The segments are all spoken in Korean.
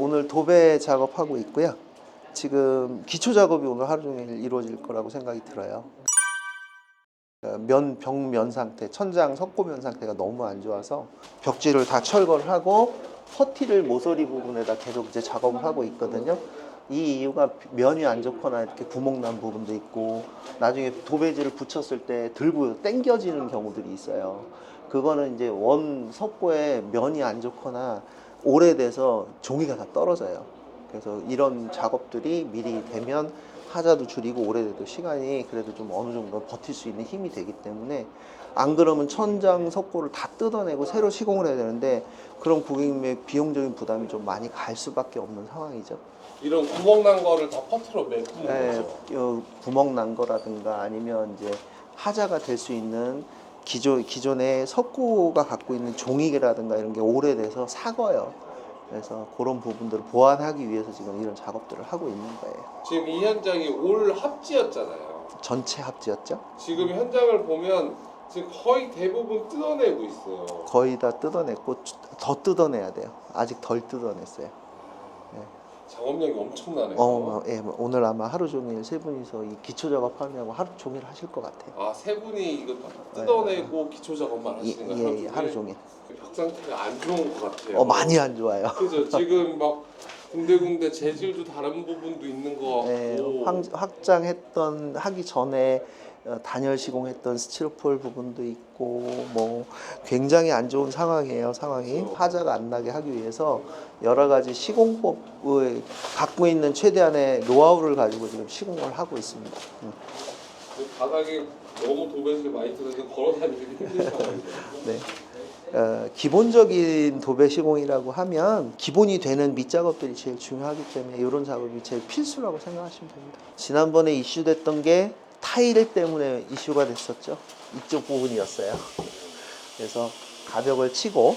오늘 도배 작업하고 있고요. 지금 기초 작업이 오늘 하루 종일 이루어질 거라고 생각이 들어요. 벽면 상태, 천장 석고면 상태가 너무 안 좋아서 벽지를 다 철거를 하고 퍼티를 모서리 부분에다 계속 이제 작업을 하고 있거든요. 이 이유가 면이 안 좋거나 이렇게 구멍 난 부분도 있고 나중에 도배지를 붙였을 때 들고 당겨지는 경우들이 있어요. 그거는 이제 원 석고에 면이 안 좋거나 오래돼서 종이가 다 떨어져요. 그래서 이런 작업들이 미리 되면 하자도 줄이고 오래돼도 시간이 그래도 좀 어느 정도 버틸 수 있는 힘이 되기 때문에, 안 그러면 천장 석고를 다 뜯어내고 새로 시공을 해야 되는데 그럼 고객님의 비용적인 부담이 좀 많이 갈 수밖에 없는 상황이죠. 이런 구멍 난 거를 다 퍼트로 메꾸는 네, 거죠? 구멍 난 거라든가 아니면 이제 하자가 될 수 있는 기존의 석고가 갖고 있는 종이라든가 이런 게 오래돼서 삭어요. 그래서 그런 부분들을 보완하기 위해서 지금 이런 작업들을 하고 있는 거예요. 지금 이 현장이 올 합지였잖아요. 전체 합지였죠? 지금 현장을 보면 지금 거의 대부분 뜯어내고 있어요. 거의 다 뜯어냈고 더 뜯어내야 돼요. 아직 덜 뜯어냈어요. 작업량이 엄청나네요. 예, 오늘 아마 하루 종일 세 분이서 이 기초 작업하느라고 하루 종일 하실 것 같아요. 아, 세 분이 이거 뜯어내고 기초 작업만 하시는 거예요? 예, 하루 종일. 벽 상태가 안 좋은 것 같아요. 많이 안 좋아요. 그죠? 지금 막 군데군데 재질도 다른 부분도 있는 것 같고. 네, 확장했던 하기 전에 단열 시공했던 스티로폴 부분도 있고 뭐 굉장히 안 좋은 상황이에요. 상황이 하자가 안 나게 하기 위해서 여러 가지 시공법을 갖고 있는 최대한의 노하우를 가지고 지금 시공을 하고 있습니다. 바닥에 너무 도배지를 많이 들어서 걸어 다니기 힘든 상황이에요. 네. 기본적인 도배 시공이라고 하면 기본이 되는 밑작업들이 제일 중요하기 때문에 이런 작업이 제일 필수라고 생각하시면 됩니다. 지난번에 이슈됐던 게 타일 때문에 이슈가 됐었죠. 이쪽 부분이었어요. 그래서 가벽을 치고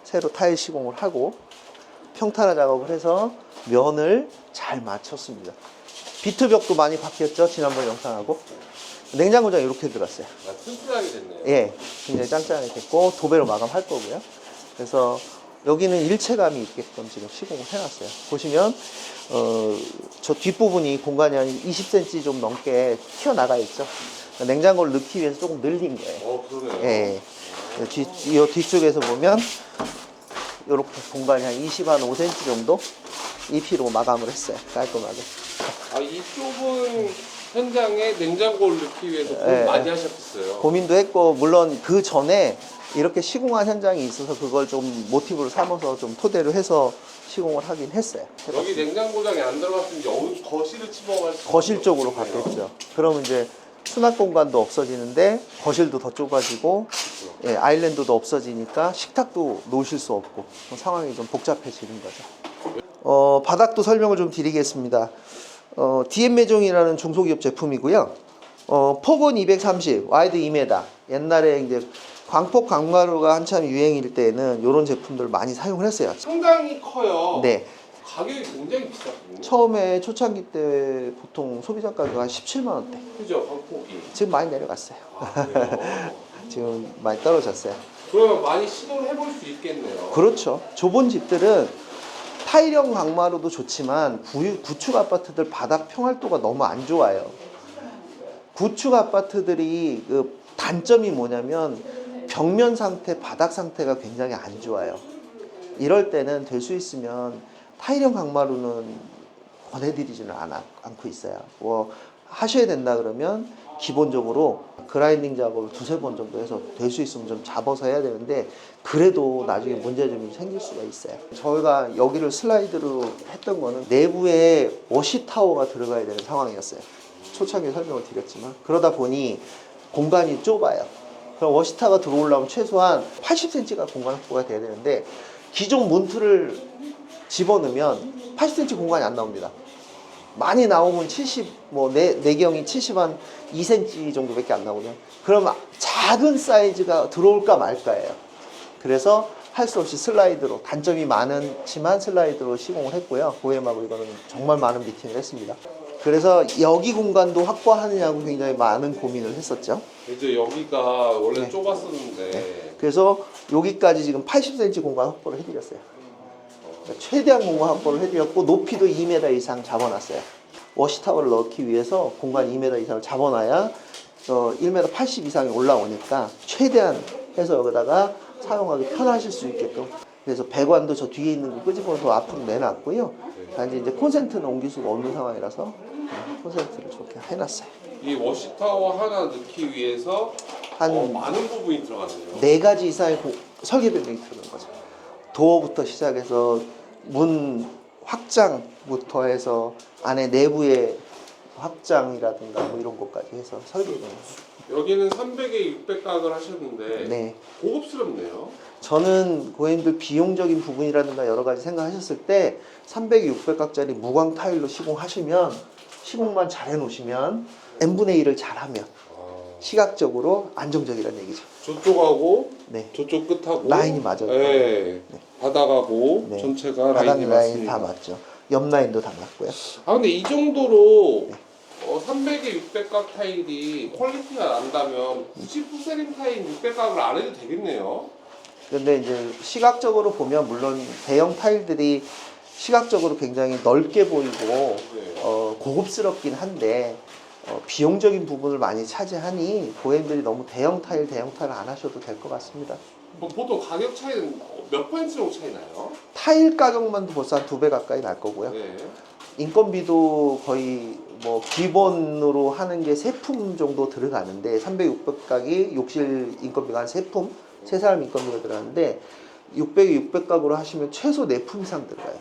새로 타일 시공을 하고 평탄화 작업을 해서 면을 잘 맞췄습니다. 비트벽도 많이 바뀌었죠. 지난번 영상하고. 냉장고장 이렇게 들어갔어요. 아, 튼튼하게 됐네요. 예, 굉장히 짱짱하게 됐고 도배로 마감할 거고요. 그래서 여기는 일체감이 있게끔 지금 시공을 해놨어요. 보시면 저 뒷부분이 공간이 한 20cm 좀 넘게 튀어나가 있죠. 냉장고를 넣기 위해서 조금 늘린 거예요. 그러네요. 예, 이 뒤쪽에서 보면 이렇게 공간이 한 25cm 정도 EP로 마감을 했어요. 깔끔하게. 아, 이쪽은 현장에 냉장고를 넣기 위해서 고민 많이 하셨어요. 고민도 했고, 물론 그 전에 이렇게 시공한 현장이 있어서 그걸 좀 모티브로 삼아서 좀 토대로 해서 시공을 하긴 했어요. 여기 냉장고장이 안 들어갔으면 여기 거실을 침범할 수 거실 쪽으로 없겠네요. 갔겠죠. 그러면 이제 수납 공간도 없어지는데 거실도 더 좁아지고, 예, 아일랜드도 없어지니까 식탁도 놓으실 수 없고 상황이 좀 복잡해지는 거죠. 바닥도 설명을 좀 드리겠습니다. DM 매종이라는 중소기업 제품이고요. 폭은 230, 와이드 2m. 옛날에 이제 광폭 강마루가 한참 유행일 때는 이런 제품들을 많이 사용을 했어요. 상당히 커요. 네. 가격이 굉장히 비쌌거든요. 처음에 초창기 때 보통 소비자 가격 한 17만 원대. 그죠, 광폭이. 지금 많이 내려갔어요. 그래요? 지금 많이 떨어졌어요. 그러면 많이 시도를 해볼 수 있겠네요. 그렇죠. 좁은 집들은 타일형 강마루도 좋지만 구축 아파트들 바닥 평활도가 너무 안 좋아요. 구축 아파트들이 그 단점이 뭐냐면 벽면 상태, 바닥 상태가 굉장히 안 좋아요. 이럴 때는 될 수 있으면 타일형 강마루는 권해드리지는 않고 있어요. 뭐 하셔야 된다 그러면 기본적으로 그라인딩 작업을 두세 번 정도 해서 될 수 있으면 좀 잡아서 해야 되는데 그래도 나중에 문제점이 생길 수가 있어요. 저희가 여기를 슬라이드로 했던 거는 내부에 워시타워가 들어가야 되는 상황이었어요. 초창기에 설명을 드렸지만 그러다 보니 공간이 좁아요. 그럼 워시타워가 들어오려면 최소한 80cm가 공간 확보가 돼야 되는데 기존 문틀을 집어넣으면 80cm 공간이 안 나옵니다. 많이 나오면 70, 뭐, 내경이 70 한 2cm 정도밖에 안 나오거든요. 그러면 작은 사이즈가 들어올까 말까예요. 그래서 할 수 없이 슬라이드로, 단점이 많지만 슬라이드로 시공을 했고요. 고엠하고 이거는 정말 많은 미팅을 했습니다. 그래서 여기 공간도 확보하느냐고 굉장히 많은 고민을 했었죠. 이제 여기가 원래 네. 좁았었는데. 그래서 여기까지 지금 80cm 공간 확보를 해드렸어요. 최대한 공간 확보를 해드렸고 높이도 2m 이상 잡아놨어요. 워시타워를 넣기 위해서 공간 2m 이상을 잡아놔야 1m 80 이상이 올라오니까 최대한 해서 여기다가 사용하기 편하실 수 있게끔. 그래서 배관도 저 뒤에 있는 거 끄집어서 앞으로 내놨고요. 단지 이제 콘센트는 옮길 수가 없는 상황이라서 콘센트를 저렇게 해놨어요. 이 워시타워 하나 넣기 위해서 한 많은 부분이 들어가네요. 4가지 이상의 설계 변경이 들어간 거죠. 도어부터 시작해서 문 확장부터 해서 안에 내부의 확장이라든가 뭐 이런 것까지 해서 설계 변경. 여기는 300에 600각을 하셨는데 네. 고급스럽네요. 저는 고객님들 비용적인 부분이라든가 여러 가지 생각하셨을 때 300, 600각짜리 무광 타일로 시공하시면 시공만 잘 해놓으시면 n분의 1을 잘하면 시각적으로 안정적이라는 얘기죠. 저쪽하고 네. 저쪽 끝하고 라인이 맞아요. 네. 바닥하고 네. 전체가 바닥 라인이 라인 맞습니다. 다 맞죠. 옆 라인도 다 맞고요. 아 근데 이 정도로 300에 600각 타일이 퀄리티가 난다면 굳이 푸세린 타일 600각을 안 해도 되겠네요. 근데 이제 시각적으로 보면 물론 대형 타일들이 시각적으로 굉장히 넓게 보이고 네. 고급스럽긴 한데 비용적인 부분을 많이 차지하니 고객님들이 너무 대형 타일 안 하셔도 될 것 같습니다. 보통 가격 차이는 몇 퍼센트 정도 차이 나요? 타일 가격만도 벌써 한 2배 가까이 날 거고요. 네. 인건비도 거의 뭐 기본으로 하는 게 3품 정도 들어가는데 300, 600각이 욕실 인건비가 한 3품, 3사람 인건비가 들어가는데 600에 600각으로 하시면 최소 4품 이상 들어가요.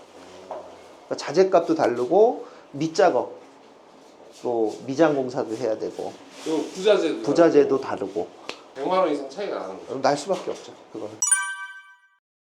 그러니까 자재값도 다르고 밑작업, 또 미장 공사도 해야 되고 그리고 부자재도 부자재도 다르고 100만 원 이상 차이가 나는 거죠. 날 수밖에 없죠. 그거는.